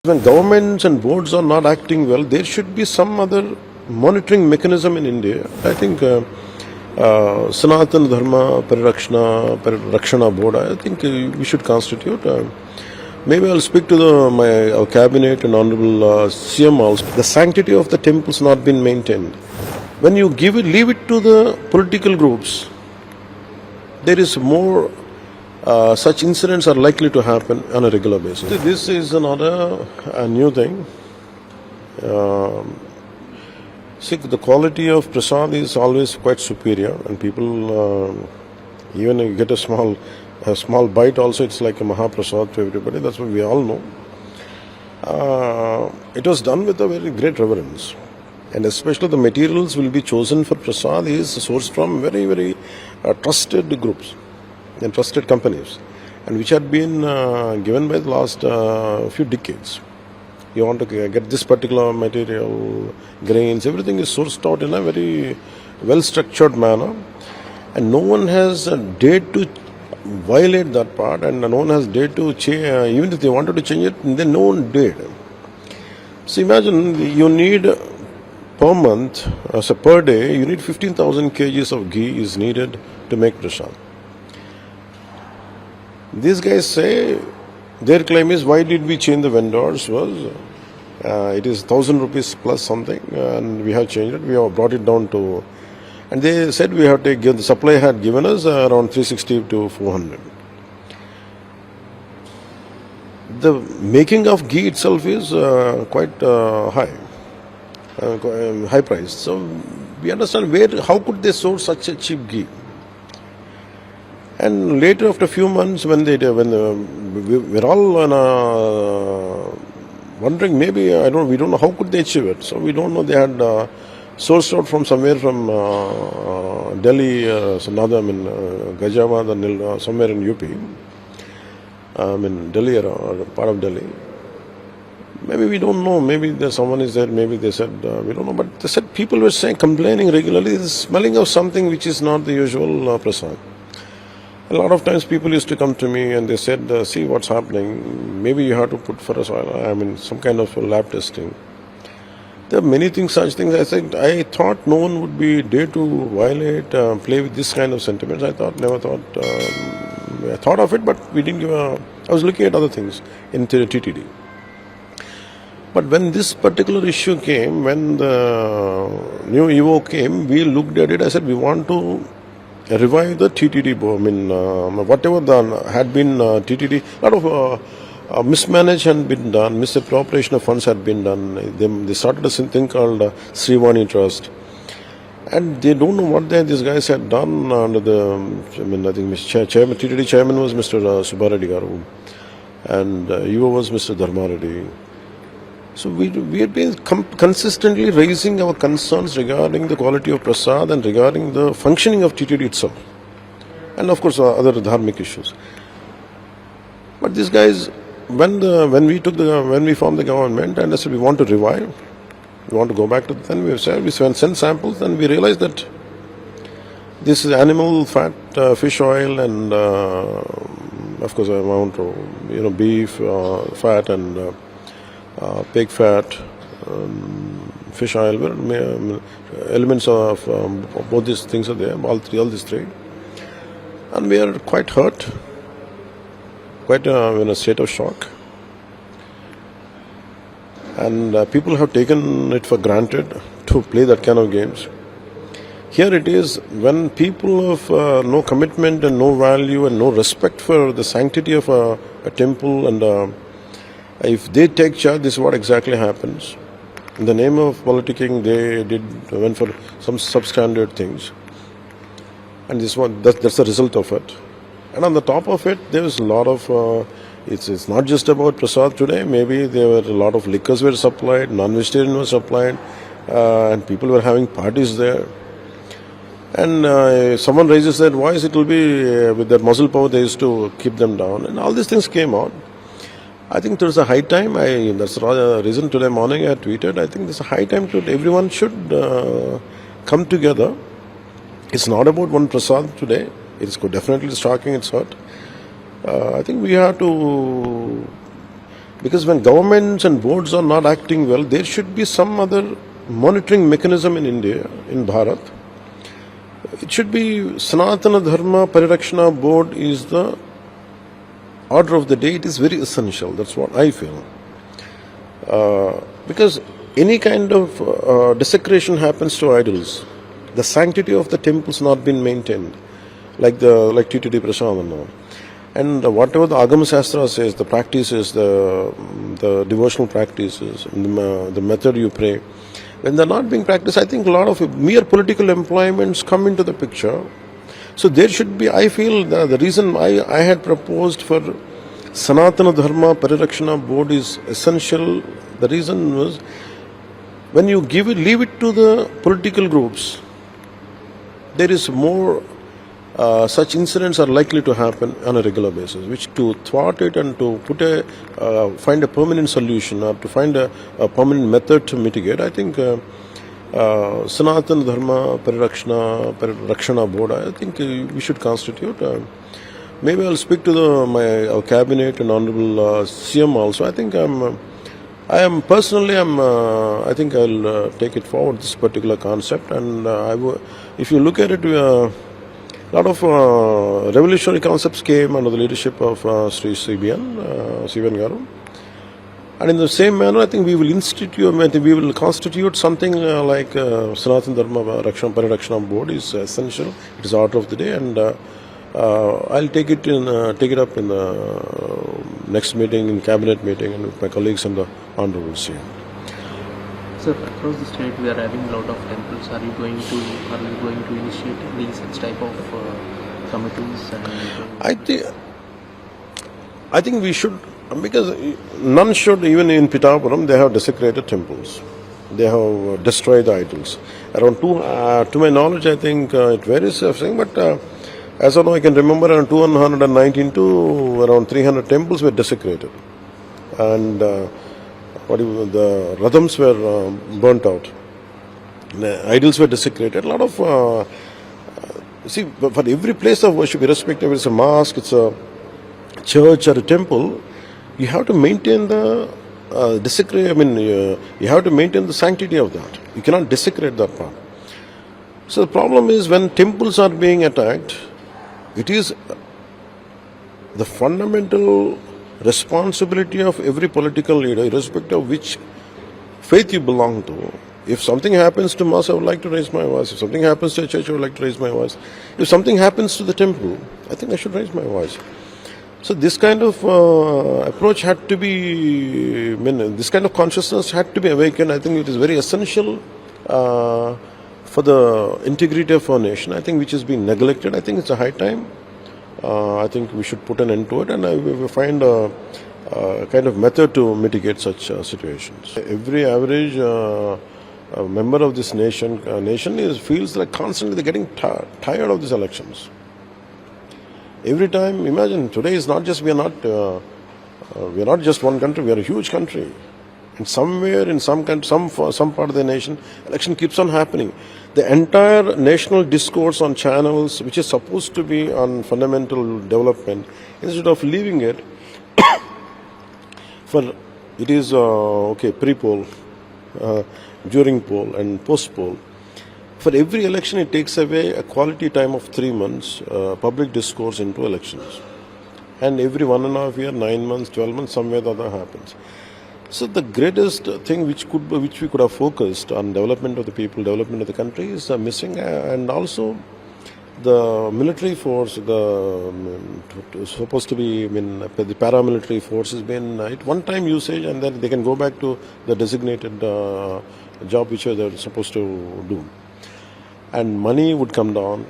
When governments and boards are not acting well, there should be some other monitoring mechanism in India. I think Sanatana Dharma Parakshana Board, I think we should constitute. Maybe I'll speak to our cabinet and honorable CM also. The sanctity of the temples not been maintained. When you leave it to the political groups, there is more such incidents are likely to happen on a regular basis. This is not a new thing. See, the quality of prasad is always quite superior, and people even you get a small bite also, it's like a mahaprasad to everybody. That's what we all know. It was done with a very great reverence, and especially the materials will be chosen for prasad is sourced from very, very trusted groups and trusted companies, and which had been given by the last few decades. You want to get this particular material, grains, everything is sourced out in a very well-structured manner, and no one has dared to violate that part, and no one has dared to change, even if they wanted to change it, then no one dared. So imagine you need per month, so per day, you need 15,000 kgs of ghee is needed to make prasad. These guys say, their claim is, why did we change the vendors? Was it is 1,000 rupees plus something, and we have changed it. We have brought it down to, and they said we have to give, the supply had given us around 360 to 400. The making of ghee itself is quite high price. So we understand how could they source such a cheap ghee? And later, after a few months, we were all wondering, maybe we don't know how could they achieve it. So we don't know. They had sourced out from somewhere from Delhi, Gajawad, somewhere in UP. Delhi or part of Delhi. Maybe we don't know. Maybe someone is there. Maybe they said we don't know. But they said people were complaining regularly, the smelling of something which is not the usual prasad. A lot of times people used to come to me and they said, see what's happening, maybe you have to put for us some kind of lab testing. There are many things, such things. I thought no one would be dare to violate, play with this kind of sentiments. I thought of it, but we didn't give I was looking at other things in TTD. But when this particular issue came, when the new EO came, we looked at it. I said, we want to revive the TTD, whatever had been TTD, a lot of mismanagement had been done, misappropriation of funds had been done. They started a thing called Srivani Trust, and they don't know what these guys had done under the, I think TTD chairman was Mr. Subbareddy Garu, and EO was Mr. Dharma Reddy. So we have been consistently raising our concerns regarding the quality of prasad and regarding the functioning of TTD itself, and of course other dharmic issues. But these guys, when we formed the government and I said we want to revive, we want to go back to, then we sent samples, and we realized that this is animal fat, fish oil, and of course amount of beef fat and pig fat, fish oil, elements of both these things are there, all these three. And we are quite hurt, quite in a state of shock. And people have taken it for granted to play that kind of games. Here it is, when people of no commitment and no value and no respect for the sanctity of a temple, and if they take charge, this is what exactly happens. In the name of politicking, they went for some substandard things, and that's the result of it. And on the top of it, there is a lot of. It's not just about prasad today. Maybe there were a lot of liquors were supplied, non-vegetarian was supplied, and people were having parties there. And someone raises their voice, it will be with their muscle power. They used to keep them down, and all these things came out. I think there's a high time. That's the reason today morning I tweeted. I think there's a high time to everyone should come together. It's not about one prasad today. It's definitely striking its heart. I think we have to Because when governments and boards are not acting well, there should be some other monitoring mechanism in India, in Bharat. It should be Sanatana Dharma Parirakshana Board is the order of the day. It is very essential. That's what I feel. Because any kind of desecration happens to idols. The sanctity of the temples not been maintained, like Tirupati Prasadam now. And whatever the Agama Shastra says, the practices, the devotional practices, the method you pray, when they're not being practiced, I think a lot of mere political employments come into the picture. So there should be, I feel, the reason I had proposed for Sanatana Dharma Parirakshana Board is essential. The reason was, when you leave it to the political groups, there is more such incidents are likely to happen on a regular basis, which to thwart it and to find a permanent solution or to find a permanent method to mitigate, I think Sanatana Dharma Parirakshana Board, I think we should constitute. Maybe I'll speak to our cabinet and honorable CM also. I think I think I'll take it forward, this particular concept, and if you look at it, a lot of revolutionary concepts came under the leadership of Sri CBN Garu. And in the same manner, I think we will constitute something like Sanatana Dharma Parirakshana Board is essential. It is order of the day, and I'll take it up in the next meeting, in cabinet meeting, and with my colleagues and the honorable CM. Sir, across the state we are having a lot of temples. Are you going to initiate any such type of committees? I think we should, because none should. Even in Pitapuram, they have desecrated temples. They have destroyed the idols. To my knowledge, I think it varies, but as of now, I can remember around 219 to around 300 temples were desecrated, and the radhams were burnt out. The idols were desecrated. A lot of for every place of worship, irrespective if it's a mosque, it's a church or a temple, you have to maintain the you have to maintain the sanctity of that. You cannot desecrate that part. So the problem is, when temples are being attacked, it is the fundamental responsibility of every political leader, irrespective of which faith you belong to. If something happens to mosque, I would like to raise my voice. If something happens to a church, I would like to raise my voice. If something happens to the temple, I think I should raise my voice. So this kind of approach had to be, this kind of consciousness had to be awakened. I think it is very essential for the integrity of our nation, I think, which is being neglected. I think it's a high time. I think we should put an end to it, and we will find a kind of method to mitigate such situations. Every average member of this nation feels like constantly they're getting tired of these elections. Every time, imagine, today is not just, we are not just one country, we are a huge country. And somewhere in some part of the nation, election keeps on happening. The entire national discourse on channels, which is supposed to be on fundamental development, instead of leaving it for it is pre-poll, during poll, and post-poll. For every election, it takes away a quality time of 3 months, public discourse into elections. And every 1.5 years, 9 months, 12 months, somewhere the other happens. So the greatest thing which we could have focused on development of the people, development of the country is missing, and also the military force, supposed to be, the paramilitary force has been at one time usage, and then they can go back to the designated job which they are supposed to do. And money would come down,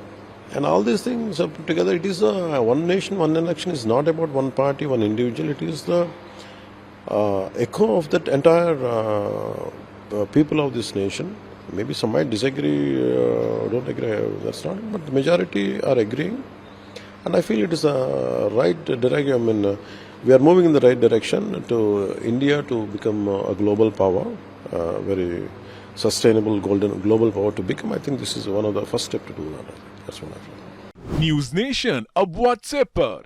and all these things are put together. It is one nation, one election is not about one party, one individual. It is the echo of that entire people of this nation. Maybe some might disagree, don't agree, that's not it, but the majority are agreeing. And I feel it is a right direction. We are moving in the right direction to India to become a global power, very sustainable global power to become. I think this is one of the first steps to do that. That's what I feel. News nation अब WhatsApp पर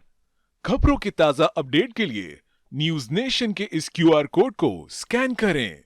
खबरों के ताजा update के लिए news nation के इस QR code को स्कैन करें